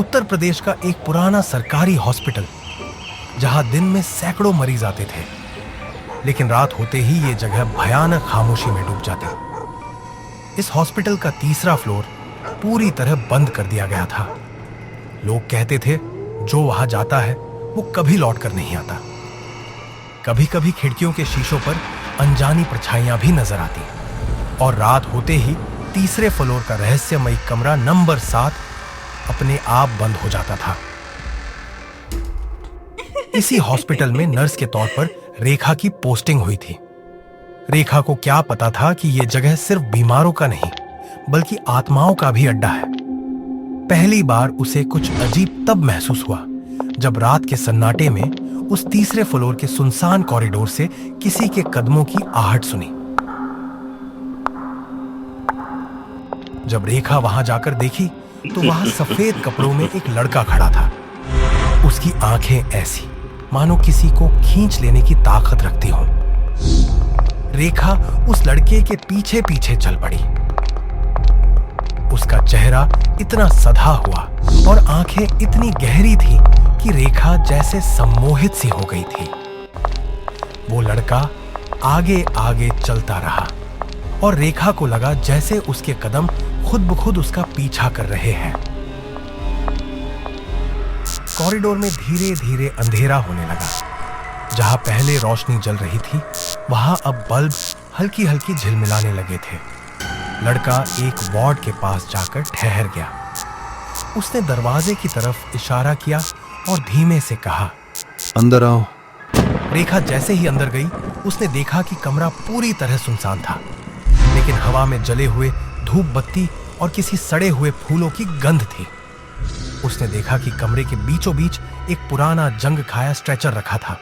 उत्तर प्रदेश का एक पुराना सरकारी हॉस्पिटल, जहां दिन में सैकड़ों मरीज आते थे, लेकिन रात होते ही ये जगह भयानक खामोशी में डूब जाती। इस हॉस्पिटल का तीसरा फ्लोर पूरी तरह बंद कर दिया गया था। लोग कहते थे जो वहां जाता है वो कभी लौट कर नहीं आता। कभी कभी खिड़कियों के शीशों पर अनजानी परछाइयां भी नजर आती, और रात होते ही तीसरे फ्लोर का रहस्यमयी कमरा नंबर 7 अपने आप बंद हो जाता था। इसी हॉस्पिटल में नर्स के तौर पर रेखा की पोस्टिंग हुई थी। रेखा को क्या पता था कि यह जगह सिर्फ बीमारों का नहीं बल्कि आत्माओं का भी अड्डा है। पहली बार उसे कुछ अजीब तब महसूस हुआ जब रात के सन्नाटे में उस तीसरे फ्लोर के सुनसान कॉरिडोर से किसी के कदमों की आहट सुनी। जब रेखा वहां जाकर देखी तो वहां सफेद कपड़ों में एक लड़का खड़ा था। उसकी आंखें ऐसी मानो किसी को खींच लेने की ताकत रखती हों। रेखा उस लड़के के पीछे पीछे चल पड़ी। उसका चेहरा इतना सधा हुआ और आंखें इतनी गहरी थी कि रेखा जैसे सम्मोहित सी हो गई थी। वो लड़का आगे आगे चलता रहा और रेखा को लगा जैसे उसके कदम खुद ब खुद उसका पीछा कर रहे हैं। कॉरिडोर में धीरे धीरे अंधेरा होने लगा। जहां पहले रोशनी जल रही थी वहां अब बल्ब हल्की हल्की झिलमिलाने लगे थे। लड़का एक वार्ड के पास जाकर ठहर गया। उसने दरवाजे की तरफ इशारा किया और धीमे से कहा, अंदर आओ। रेखा जैसे ही अंदर गई उसने देखा कि कमरा पूरी तरह सुनसान था, लेकिन हवा में जले हुए धूप बत्ती और किसी सड़े हुए फूलों की गंध थी। उसने देखा कि कमरे के बीचों बीच एक पुराना जंग खाया स्ट्रेचर रखा था,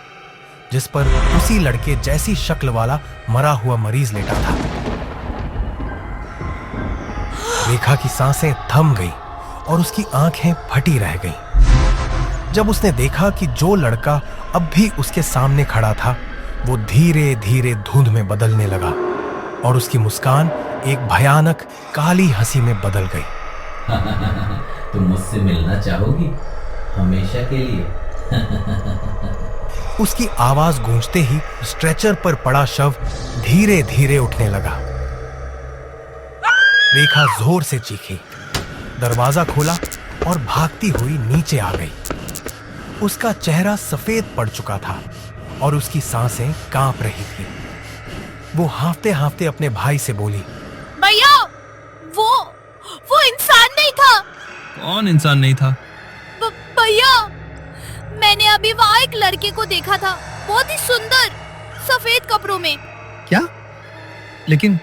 जिस पर उसी लड़के जैसी शक्ल वाला मरा हुआ मरीज लेटा था। रेखा की सांसें थम गई और उसकी आंखें फटी रह गईं। जब उसने देखा कि जो लड़का अब भी उसके सामने खड़ा था वो धीरे धीरे धुंध में बदलने लगा और उसकी मुस्कान एक भयानक काली हंसी में बदल गई। तुम मुझसे मिलना चाहोगी हमेशा के लिए? उसकी आवाज गूंजते ही स्ट्रेचर पर पड़ा शव धीरे धीरे उठने लगा। रेखा जोर से चीखी, दरवाजा खोला और भागती हुई नीचे आ गई। उसका चेहरा सफेद पड़ चुका था और उसकी सांसें कांप रही थी। वो हांफते हांफते अपने भाई से बोली, भैया, वो इंसान नहीं था। कौन इंसान नहीं था? भैया, मैंने अभी वहाँ एक लड़के को देखा था, बहुत ही सुंदर, सफेद कपड़ों में। क्या? लेकिन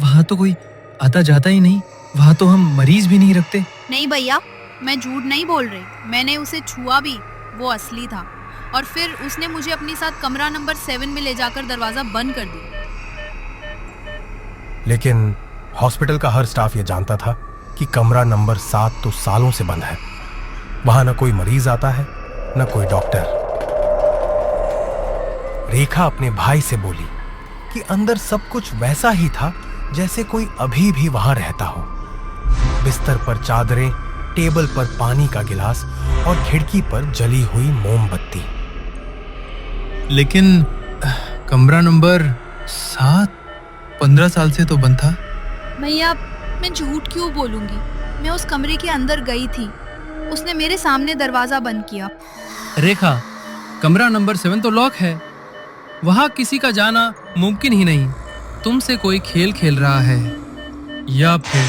वहाँ तो कोई आता जाता ही नहीं। वहाँ तो हम मरीज भी नहीं रखते। नहीं भैया, मैं झूठ नहीं बोल रही। मैंने उसे छुआ भी, वो असली था। और फिर उसने मुझे अपने साथ कमरा नंबर 7 में ले जाकर दरवाजा बंद कर दिया। लेकिन हॉस्पिटल का हर स्टाफ ये जानता था कि कमरा नंबर 7 तो सालों से बंद है। वहां न कोई मरीज आता है न कोई डॉक्टर। रेखा अपने भाई से बोली कि अंदर सब कुछ वैसा ही था जैसे कोई अभी भी वहां रहता हो। बिस्तर पर चादरें, टेबल पर पानी का गिलास और खिड़की पर जली हुई मोमबत्ती। लेकिन कमरा नंबर 7 15 साल से तो बंद था। भैया, मैं झूठ क्यों बोलूंगी? मैं उस कमरे के अंदर गई थी। उसने मेरे सामने दरवाजा बंद किया। रेखा, कमरा नंबर 7 तो लॉक है। वहां किसी का जाना मुमकिन ही नहीं। तुमसे कोई खेल खेल रहा है या फिर...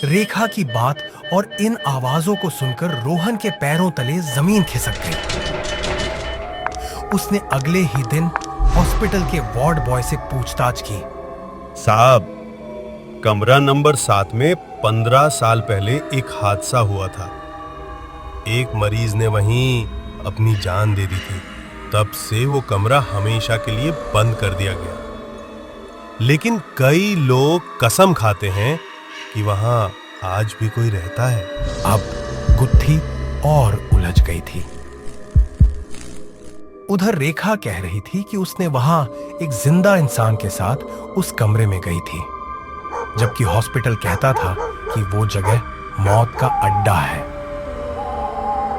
रेखा की बात और इन आवाजों को सुनकर रोहन के पैरों तले जमीन खिसक गई। उसने अगले ही दिन हॉस्पिटल के वार्ड बॉय से पूछताछ की। साहब, कमरा नंबर 7 में 15 साल पहले एक हादसा हुआ था। एक मरीज ने वहीं अपनी जान दे दी थी। तब से वो कमरा हमेशा के लिए बंद कर दिया गया। लेकिन कई लोग कसम खाते हैं कि वहां आज भी कोई रहता है। अब गुत्थी और उलझ गई थी। उधर रेखा कह रही थी कि उसने वहां एक जिंदा इंसान के साथ उस कमरे में गई थी, जबकि हॉस्पिटल कहता था कि वो जगह मौत का अड्डा है।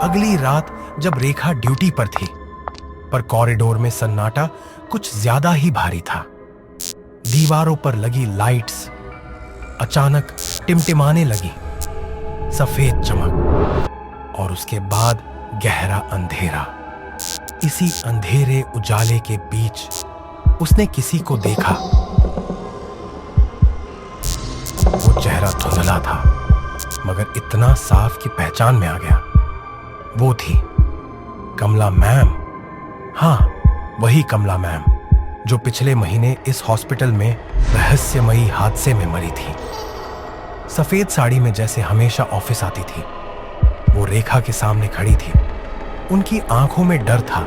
अगली रात जब रेखा ड्यूटी पर थी, पर कॉरिडोर में सन्नाटा कुछ ज्यादा ही भारी था। दीवारों पर लगी लाइट्स अचानक टिमटिमाने लगी, सफेद चमक, और उसके बाद गहरा अंधेरा। इसी अंधेरे उजाले के बीच उसने किसी को देखा। वो चेहरा धुंधला था, मगर इतना साफ कि पहचान में आ गया। वो थी कमला मैम। हाँ, वही कमला मैम जो पिछले महीने इस हॉस्पिटल में रहस्यमयी हादसे में मरी थी। सफेद साड़ी में जैसे हमेशा ऑफिस आती थी, वो रेखा के सामने खड़ी थी। उनकी आंखों में डर था।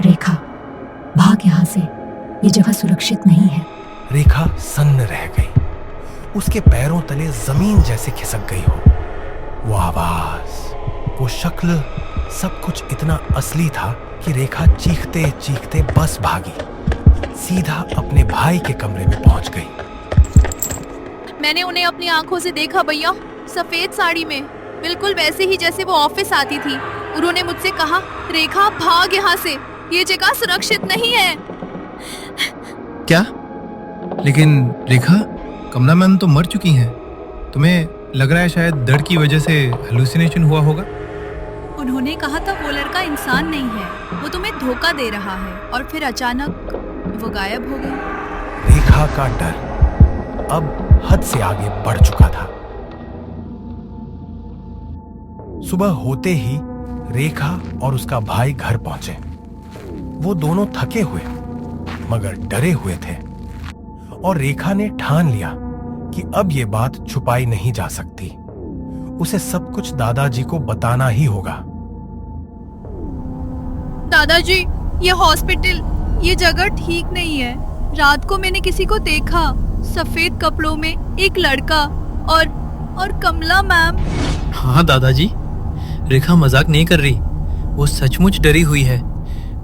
रेखा, भाग यहाँ से, ये जगह सुरक्षित नहीं है। रेखा सन्न रह गई। उसके पैरों तले जमीन जैसे खिसक गई हो। वो आवाज, वो शक्ल, सब कुछ इतना असली था कि रेखा चीखते चीखते बस भागी, सीधा अपने भाई के कमरे में पहुंच गई। मैंने उन्हें अपनी आंखों से देखा भैया, सफेद साड़ी में, बिल्कुल वैसे ही जैसे वो ऑफिस आती थी। उन्होंने मुझसे कहा, रेखा भाग यहाँ से, ये जगह सुरक्षित नहीं है। क्या? लेकिन रेखा, कमला मैम तो मर चुकी हैं। तुम्हें लग रहा है शायद डर की वजह से हेलुसिनेशन हुआ होगा। उन्होंने कहा था वो लड़का इंसान नहीं है, वो तुम्हें धोखा दे रहा है, और फिर अचानक वो गायब हो गई। रेखा का डर अब हद से आगे बढ़ चुका था। सुबह होते ही रेखा और उसका भाई घर पहुंचे। वो दोनों थके हुए मगर डरे हुए थे, और रेखा ने ठान लिया कि अब ये बात छुपाई नहीं जा सकती। उसे सब कुछ दादाजी को बताना ही होगा। दादाजी, ये हॉस्पिटल, ये जगह ठीक नहीं है। रात को मैंने किसी को देखा, सफेद कपड़ों में एक लड़का, और कमला मैम। हाँ दादाजी, रेखा मजाक नहीं कर रही, वो सचमुच डरी हुई है।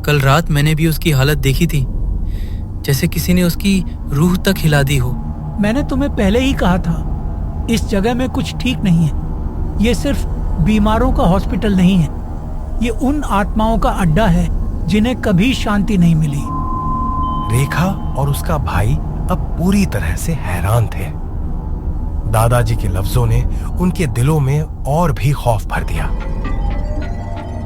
कल रात मैंने भी उसकी हालत देखी थी, जैसे किसी ने उसकी रूह तक हिला दी हो। मैंने तुम्हें पहले ही कहा था, इस जगह में कुछ ठीक नहीं है। ये सिर्फ बीमारों का हॉस्पिटल नहीं है, ये उन आत्माओं का अड्डा है जिन्हें कभी शांति नहीं मिली। रेखा और उसका भाई अब पूरी तरह से हैरान थे। दादाजी के लफ्जों ने उनके दिलों में और भी खौफ भर दिया।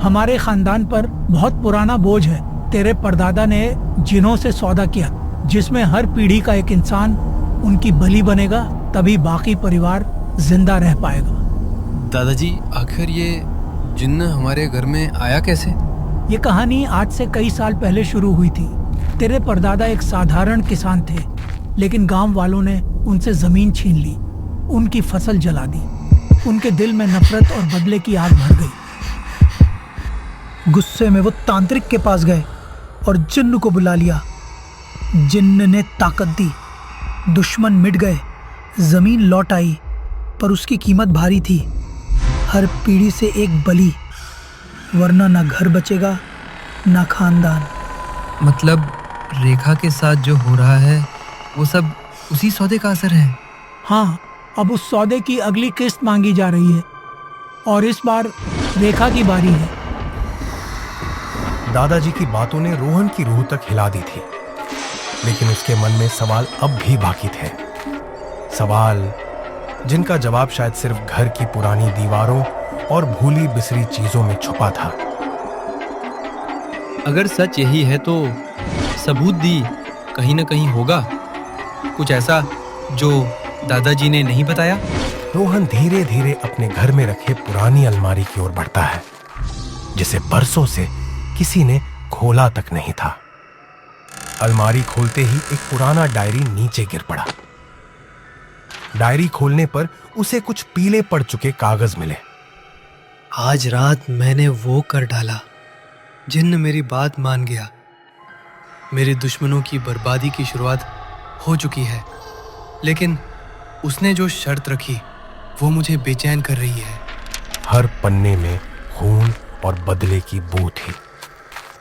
हमारे खानदान पर बहुत पुराना बोझ है। तेरे परदादा ने जिनों से सौदा किया, जिसमें हर पीढ़ी का एक इंसान उनकी बलि बनेगा, तभी बाकी परिवार जिंदा रह पाएगा। दादाजी, आखिर ये जिन्न हमारे घर में आया कैसे? ये कहानी आज से कई साल पहले शुरू हुई थी। तेरे परदादा एक साधारण किसान थे, लेकिन गांव वालों ने उनसे जमीन छीन ली, उनकी फसल जला दी। उनके दिल में नफरत और बदले की आग भर गई। गुस्से में वो तांत्रिक के पास गए और जिन्न को बुला लिया। जिन्न ने ताकत दी, दुश्मन मिट गए, जमीन लौट आई, पर उसकी कीमत भारी थी। हर पीढ़ी से एक बलि, वरना ना घर बचेगा ना खानदान। मतलब रेखा के साथ जो हो रहा है वो सब उसी सौदे का असर है? हाँ, अब उस सौदे की अगली किस्त मांगी जा रही है, और इस बार रेखा की बारी है। दादाजी की बातों ने रोहन की रूह तक हिला दी थी, लेकिन उसके मन में सवाल अब भी बाकी थे। सवाल जिनका जवाब शायद सिर्फ घर की पुरानी दीवारों और भूली बिसरी चीजों में छुपा था। अगर सच यही है तो सबूत दी कहीं न कहीं होगा, कुछ ऐसा जो दादाजी ने नहीं बताया। रोहन धीरे धीरे अपने घर में रखे पुरानी अलमारी की ओर बढ़ता है, जिसे बरसों से किसी ने खोला तक नहीं था। अलमारी खोलते ही एक पुराना डायरी नीचे गिर पड़ा। डायरी खोलने पर उसे कुछ पीले पड़ चुके कागज मिले। आज रात मैंने वो कर डाला, जिन्न मेरी बात मान गया। मेरे दुश्मनों की बर्बादी की शुरुआत हो चुकी है, लेकिन उसने जो शर्त रखी वो मुझे बेचैन कर रही है। हर पन्ने में खून और बदले की बू थी।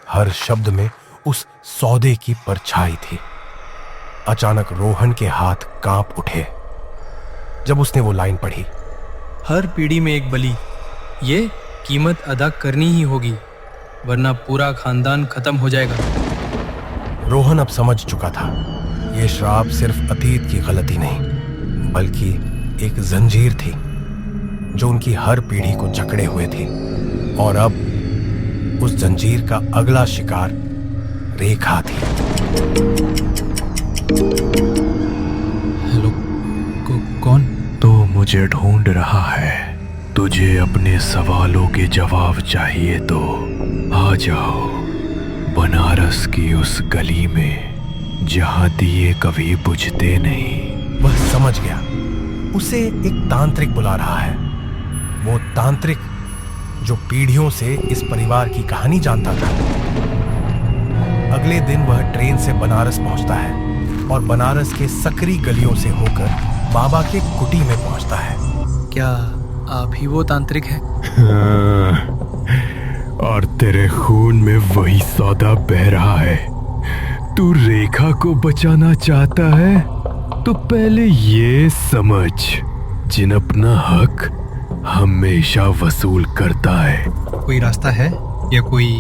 हर शब्द में उस सौदे की परछाई थी। अचानक रोहन के हाथ कांप उठे जब उसने वो लाइन पढ़ी। हर पीढ़ी में एक बलि, ये कीमत अदा करनी ही होगी, वरना पूरा खानदान खत्म हो जाएगा। रोहन अब समझ चुका था, ये श्राप सिर्फ अतीत की गलती नहीं, बल्कि एक जंजीर थी जो उनकी हर पीढ़ी को जकड़े हुए थी। और अब उस जंजीर का अगला शिकार रेखा थी। हेलो, कौन? तो मुझे ढूंढ रहा है। तुझे अपने सवालों के जवाब चाहिए तो आ जाओ बनारस की उस गली में जहां दिए कभी बुझते नहीं। वह समझ गया, उसे एक तांत्रिक बुला रहा है। वो तांत्रिक जो पीढ़ियों से इस परिवार की कहानी जानता था। अगले दिन वह ट्रेन से बनारस पहुंचता है और बनारस के सकरी गलियों से होकर बाबा के कुटी में पहुंचता है। क्या आप ही वो तांत्रिक हैं? और तेरे खून में वही सौदा बह रहा है। तू रेखा को बचाना चाहता है तो पहले ये समझ, जिन अपना हक हमेशा वसूल करता है। कोई रास्ता है या कोई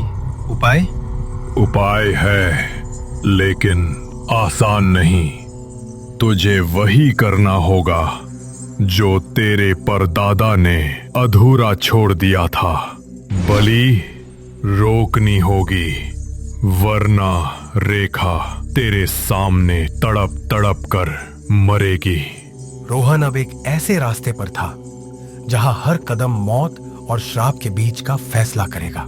उपाय? उपाय है, लेकिन आसान नहीं। तुझे वही करना होगा जो तेरे परदादा ने अधूरा छोड़ दिया था। बलि रोकनी होगी, वरना रेखा तेरे सामने तड़प तड़प कर मरेगी। रोहन अब एक ऐसे रास्ते पर था जहां हर कदम मौत और श्राप के बीच का फैसला करेगा।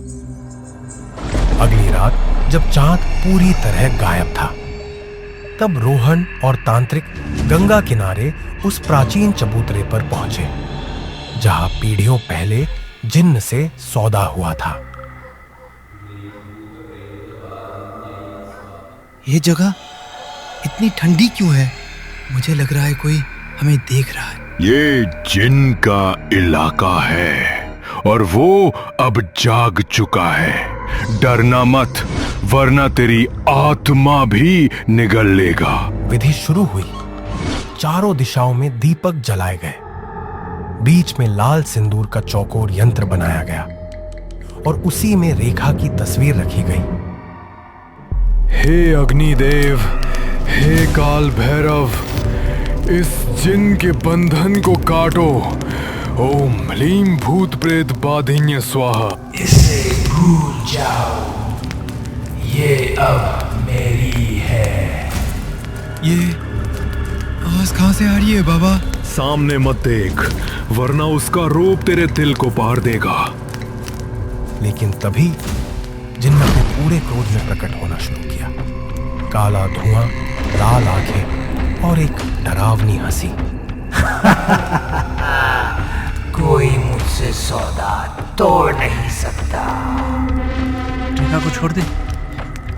अगली रात जब चांद पूरी तरह गायब था, तब रोहन और तांत्रिक गंगा किनारे उस प्राचीन चबूतरे पर पहुंचे जहां पीढ़ियों पहले जिन्न से सौदा हुआ था। ये जगह इतनी ठंडी क्यों है? मुझे लग रहा है कोई हमें देख रहा है। ये जिन का इलाका है और वो अब जाग चुका है। डरना मत, वरना तेरी आत्मा भी निगल लेगा। विधि शुरू हुई। चारों दिशाओं में दीपक जलाए गए। बीच में लाल सिंदूर का चौकोर यंत्र बनाया गया और उसी में रेखा की तस्वीर रखी गई। हे अग्निदेव, हे काल भैरव, इस जिन के बंधन को काटो। ओम ह्लीं भूत प्रेत बाधिन्य स्वाहा। इसे भूल जाओ, ये अब मेरी है। ये आवाज कहां से आ रही है बाबा? सामने मत देख, वरना उसका रूप तेरे दिल को पार देगा। लेकिन तभी जिन्न अपने पूरे क्रोध में प्रकट होना शुरू किया। काला धुआं, लाल आंखें और एक डरावनी हंसी। कोई मुझसे सौदा तोड़ नहीं सकता। रेखा को छोड़ दे,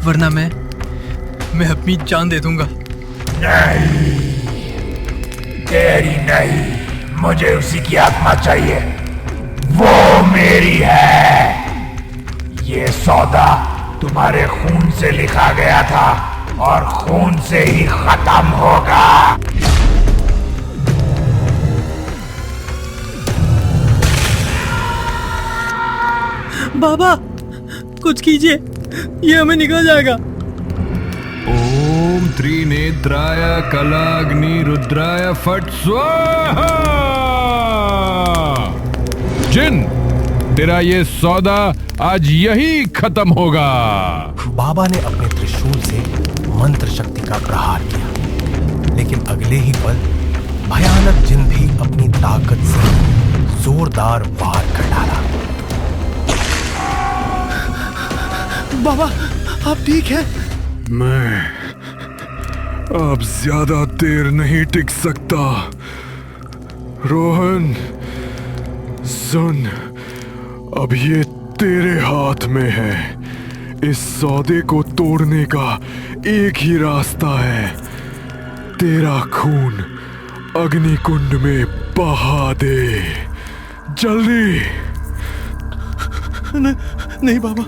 वरना मैं अपनी जान दे दूंगा। नहीं, तेरी नहीं, मुझे उसी की आत्मा चाहिए। वो मेरी है। ये सौदा तुम्हारे खून से लिखा गया था और खून से ही खत्म होगा। बाबा कुछ कीजिए, ये हमें निकल जाएगा। ओम त्रिनेत्राय कलाग्नि रुद्राय फट स्वाहा। जिन, तेरा ये सौदा आज यही खत्म होगा। बाबा ने अपने त्रिशूल से मंत्र शक्ति का प्रहार किया, लेकिन अगले ही पल भयानक जिन भी अपनी ताकत से जोरदार वार कर डाला। बाबा आप ठीक हैं? मैं अब ज्यादा देर नहीं टिक सकता। रोहन सुन, अब ये तेरे हाथ में है। इस सौदे को तोड़ने का एक ही रास्ता है। तेरा खून अग्निकुंड में बहा दे, जल्दी। नहीं बाबा,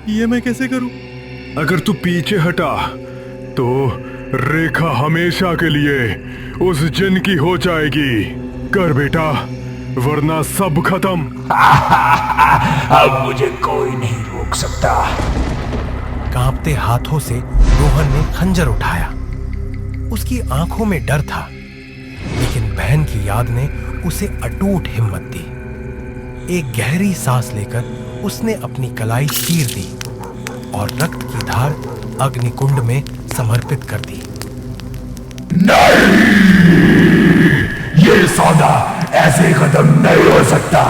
ये मैं कैसे करूं? अगर तू पीछे हटा तो रेखा हमेशा के लिए उस जिन की हो जाएगी। कर बेटा, वरना सब खत्म। अब मुझे कोई नहीं रोक सकता। कांपते हाथों से रोहन ने खंजर उठाया। उसकी आंखों में डर था, लेकिन बहन की याद ने उसे अटूट हिम्मत दी। एक गहरी सांस लेकर उसने अपनी कलाई चीर दी और रक्त की धार अग्निकुंड में समर्पित कर दी। नहीं, ये सौदा ऐसे खत्म नहीं हो सकता।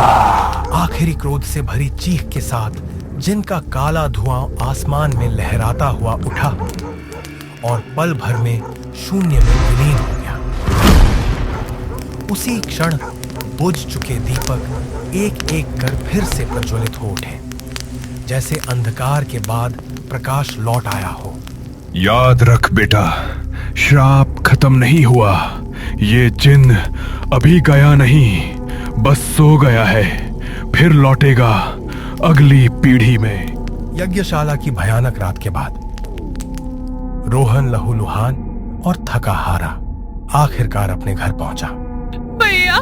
आखिरी क्रोध से भरी चीख के साथ जिनका काला धुआं आसमान में लहराता हुआ उठा और पल भर में शून्य में विलीन हो गया। उसी क्षण बुझ चुके दीपक एक एक कर फिर से प्रज्वलित हो उठे, जैसे अंधकार के बाद प्रकाश लौट आया हो। याद रख बेटा, श्राप खत्म नहीं हुआ। ये जिन अभी गया नहीं, बस सो गया है, फिर लौटेगा अगली पीढ़ी में। यज्ञशाला की भयानक रात के बाद रोहन लहूलुहान और थका हारा आखिरकार अपने घर पहुंचा। भैया,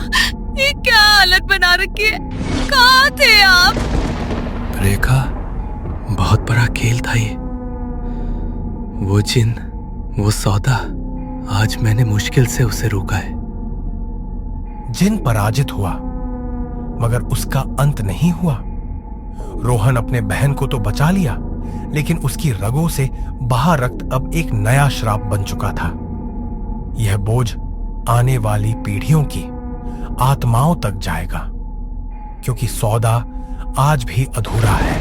ये क्या हालत बना रखी है? कहाँ थे आप? रेखा, बहुत बड़ा खेल था ये। वो जिन, वो सौदा, आज मैंने मुश्किल से उसे रोका है। जिन पराजित हुआ, मगर उसका अंत नहीं हुआ। रोहन अपने बहन को तो बचा लिया, लेकिन उसकी रगों से बहा रक्त अब एक नया श्राप बन चुका था। यह बोझ आने वाली पीढ़ियों की आत्माओं तक जाएगा, क्योंकि सौदा आज भी अधूरा है।